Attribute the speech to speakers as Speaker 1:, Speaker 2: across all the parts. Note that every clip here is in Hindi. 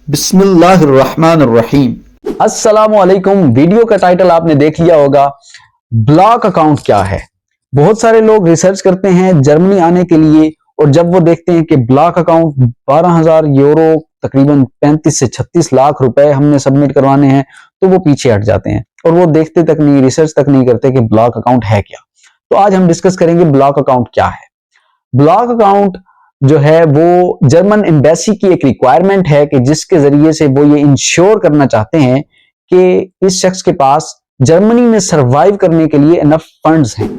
Speaker 1: बिस्मिल्लाहिर्रहमानिर्रहीम। अस्सलामुअलैकुम। वीडियो का टाइटल आपने देख लिया होगा, ब्लॉक अकाउंट क्या है। बहुत सारे लोग रिसर्च करते हैं जर्मनी आने के लिए, और जब वो देखते हैं कि ब्लॉक अकाउंट 12,000 यूरो, तकरीबन 35 से 36 लाख रुपए हमने सबमिट करवाने हैं, तो वो पीछे हट जाते हैं और वो देखते तक नहीं, रिसर्च तक नहीं करते कि ब्लॉक अकाउंट है क्या। तो आज हम डिस्कस करेंगे ब्लॉक अकाउंट क्या है। ब्लॉक अकाउंट जो है वो जर्मन एम्बेसी की एक रिक्वायरमेंट है कि जिसके जरिए से वो ये इंश्योर करना चाहते हैं कि इस शख्स के पास जर्मनी में सरवाइव करने के लिए इनफ फंड्स हैं।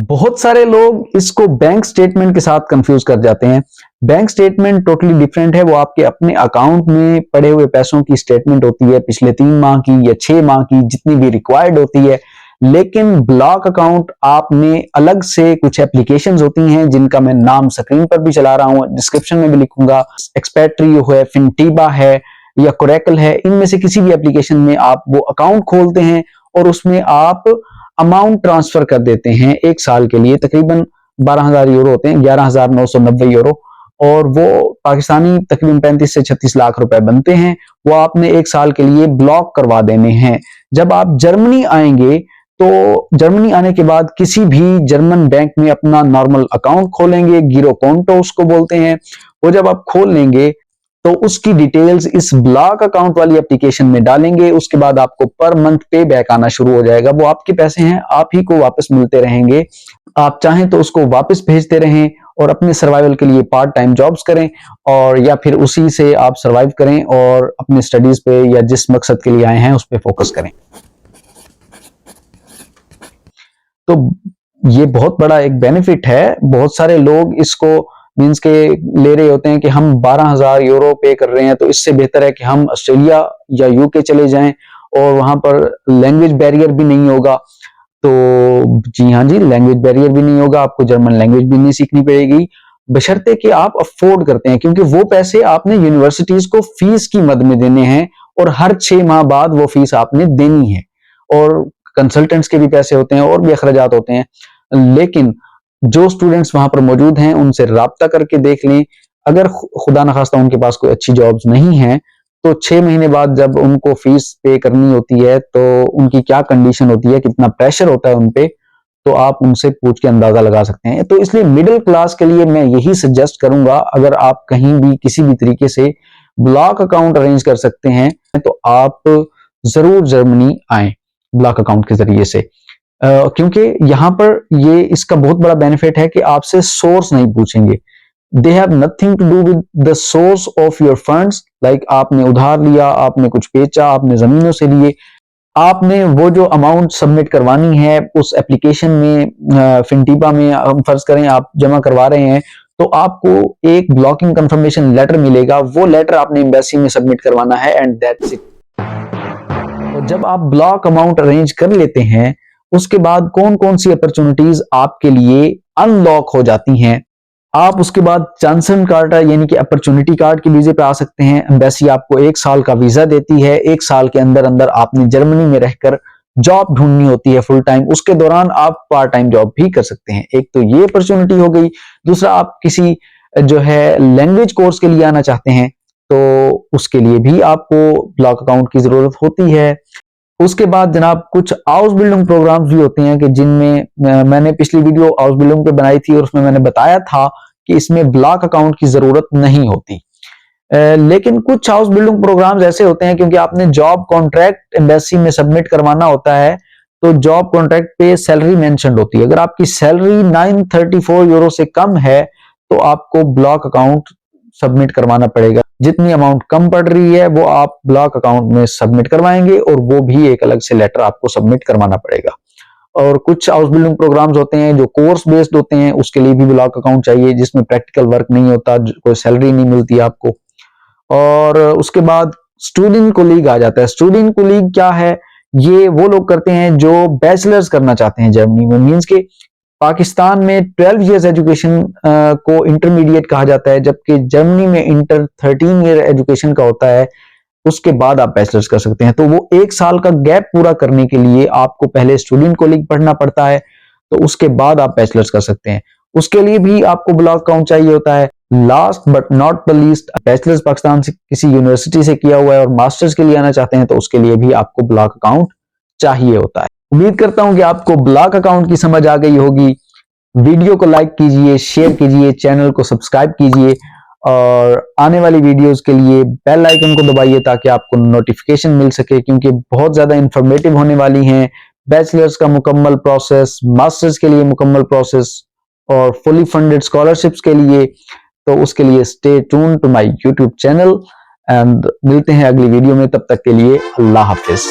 Speaker 1: बहुत सारे लोग इसको बैंक स्टेटमेंट के साथ कंफ्यूज कर जाते हैं। बैंक स्टेटमेंट टोटली डिफरेंट है, वो आपके अपने अकाउंट में पड़े हुए पैसों की स्टेटमेंट होती है, पिछले 3 माह की या 6 माह की, जितनी भी रिक्वायर्ड होती है। लेकिन ब्लॉक अकाउंट आपने अलग से कुछ एप्लीकेशंस होती हैं जिनका मैं नाम स्क्रीन पर भी चला रहा हूं, डिस्क्रिप्शन में भी लिखूंगा। एक्सपेट्री है, फिनटीबा है या कोरेकल है, इनमें से किसी भी एप्लीकेशन में आप वो अकाउंट खोलते हैं और उसमें आप अमाउंट ट्रांसफर कर देते हैं 1 साल के लिए। तकरीबन 12,000 यूरो होते हैं, 11,990 यूरो, और वो पाकिस्तानी तकरीबन 35 से 36 लाख रुपए बनते हैं। वो आपने 1 साल के लिए ब्लॉक करवा देने हैं। जब आप जर्मनी आएंगे तो जर्मनी आने के बाद किसी भी जर्मन बैंक में अपना नॉर्मल अकाउंट खोलेंगे, गिरो कॉन्टो उसको बोलते हैं। वो जब आप खोल लेंगे तो उसकी डिटेल्स इस ब्लॉक अकाउंट वाली एप्लीकेशन में डालेंगे। उसके बाद आपको पर मंथ पे बैक आना शुरू हो जाएगा। वो आपके पैसे हैं, आप ही को वापस मिलते रहेंगे। आप चाहें तो उसको वापस भेजते रहें और अपने सर्वाइवल के लिए पार्ट टाइम जॉब्स करें, और या फिर उसी से आप सर्वाइव करें और अपने स्टडीज पे या जिस मकसद के लिए आए हैं उस पर फोकस करें। तो ये बहुत बड़ा एक बेनिफिट है। बहुत सारे लोग इसको मींस के ले रहे होते हैं कि हम 12,000 यूरो पे कर रहे हैं, तो इससे बेहतर है कि हम ऑस्ट्रेलिया या यूके चले जाएं और वहां पर लैंग्वेज बैरियर भी नहीं होगा। तो जी हाँ जी, लैंग्वेज बैरियर भी नहीं होगा, आपको जर्मन लैंग्वेज भी नहीं सीखनी पड़ेगी, बशर्ते कि आप अफोर्ड करते हैं, क्योंकि वो पैसे आपने यूनिवर्सिटीज को फीस की मद में देने हैं और हर 6 माह बाद वो फीस आपने देनी है। और कंसल्टेंट्स के भी पैसे होते हैं और भी अखराजात होते हैं। लेकिन जो स्टूडेंट्स वहां पर मौजूद हैं उनसे राब्ता करके देख लें। अगर खुदा न खास्ता उनके पास कोई अच्छी जॉब्स नहीं है, तो 6 महीने बाद जब उनको फीस पे करनी होती है तो उनकी क्या कंडीशन होती है, कितना प्रेशर होता है उनपे, तो आप उनसे पूछ के अंदाजा लगा सकते हैं। तो इसलिए मिडिल क्लास के लिए मैं यही सजेस्ट करूंगा, अगर आप कहीं भी किसी भी तरीके से ब्लॉक अकाउंट अरेंज कर सकते हैं तो आप जरूर जर्मनी आए ब्लॉक अकाउंट के जरिए से। क्योंकि यहाँ पर ये इसका बहुत बड़ा बेनिफिट है कि आपसे सोर्स नहीं पूछेंगे। They have nothing to do with the source of your funds. Like आपने उधार लिया, आपने कुछ बेचा, आपने जमीनों से लिए, आपने वो जो अमाउंट सबमिट करवानी है उस एप्लीकेशन में, फिनटीबा में हम फर्ज करें आप जमा करवा रहे हैं, तो आपको एक ब्लॉकिंग कंफर्मेशन लेटर मिलेगा। वो लेटर आपने एम्बेसी में सबमिट करवाना है एंड दैट्स इट। और जब आप ब्लॉक अमाउंट अरेंज कर लेते हैं, उसके बाद कौन कौन सी अपॉर्चुनिटीज आपके लिए अनलॉक हो जाती हैं। आप उसके बाद चांसन कार्ड यानी कि अपॉर्चुनिटी कार्ड के वीजे पे आ सकते हैं। एम्बेसी आपको 1 साल का वीजा देती है। 1 साल के अंदर अंदर आपने जर्मनी में रहकर जॉब ढूंढनी होती है फुल टाइम। उसके दौरान आप पार्ट टाइम जॉब भी कर सकते हैं। एक तो ये अपॉर्चुनिटी हो गई। दूसरा, आप किसी जो है लैंग्वेज कोर्स के लिए आना चाहते हैं तो उसके लिए भी आपको ब्लॉक अकाउंट की जरूरत होती है। उसके बाद जनाब कुछ हाउस बिल्डिंग प्रोग्राम्स भी होते हैं कि जिनमें मैंने पिछली वीडियो हाउस बिल्डिंग पे बनाई थी और उसमें मैंने बताया था कि इसमें ब्लॉक अकाउंट की जरूरत नहीं होती। लेकिन कुछ हाउस बिल्डिंग प्रोग्राम्स ऐसे होते हैं, क्योंकि आपने जॉब कॉन्ट्रैक्ट एम्बेसी में सबमिट करवाना होता है, तो जॉब कॉन्ट्रैक्ट पे सैलरी मेंशन्ड होती है। अगर आपकी सैलरी 934 यूरो से कम है तो आपको ब्लॉक अकाउंट सबमिट करवाना पड़ेगा। जितनी अमाउंट कम पड़ रही है वो आप ब्लॉक अकाउंट में सबमिट करवाएंगे और वो भी एक अलग से लेटर आपको सबमिट करवाना पड़ेगा। और कुछ हाउस बिल्डिंग प्रोग्राम्स होते हैं जो कोर्स बेस्ड होते हैं, उसके लिए भी ब्लॉक अकाउंट चाहिए, जिसमें प्रैक्टिकल वर्क नहीं होता, कोई सैलरी नहीं मिलती आपको। और उसके बाद स्टूडेंट कोलीग आ जाता है। स्टूडेंट कोलीग क्या है? ये वो लोग करते हैं जो बैचलर्स करना चाहते हैं जर्मनी में। मींस के पाकिस्तान में 12 इयर्स एजुकेशन को इंटरमीडिएट कहा जाता है, जबकि जर्मनी में इंटर 13 ईयर एजुकेशन का होता है। उसके बाद आप बैचलर्स कर सकते हैं। तो वो 1 साल का गैप पूरा करने के लिए आपको पहले स्टूडेंट कोलीग पढ़ना पड़ता है, तो उसके बाद आप बैचलर्स कर सकते हैं। उसके लिए भी आपको ब्लॉक अकाउंट चाहिए होता है। Last but not the least, bachelors Pakistan से किसी यूनिवर्सिटी से किया हुआ है और मास्टर्स के लिए आना चाहते हैं तो उसके लिए भी आपको ब्लॉग अकाउंट चाहिए होता है। उम्मीद करता हूं कि आपको ब्लॉग अकाउंट की समझ आ गई होगी। वीडियो को लाइक कीजिए, शेयर कीजिए, चैनल को सब्सक्राइब कीजिए और आने वाली वीडियोस के लिए बेल आइकन को दबाइए ताकि आपको नोटिफिकेशन मिल सके, क्योंकि बहुत ज्यादा इंफॉर्मेटिव होने वाली हैं। बैचलर्स का मुकम्मल प्रोसेस, मास्टर्स के लिए मुकम्मल प्रोसेस और फुली फंडेड स्कॉलरशिप्स के लिए, तो उसके लिए stay tune to my YouTube channel and मिलते हैं अगली वीडियो में। तब तक के लिए अल्लाह हाफिज।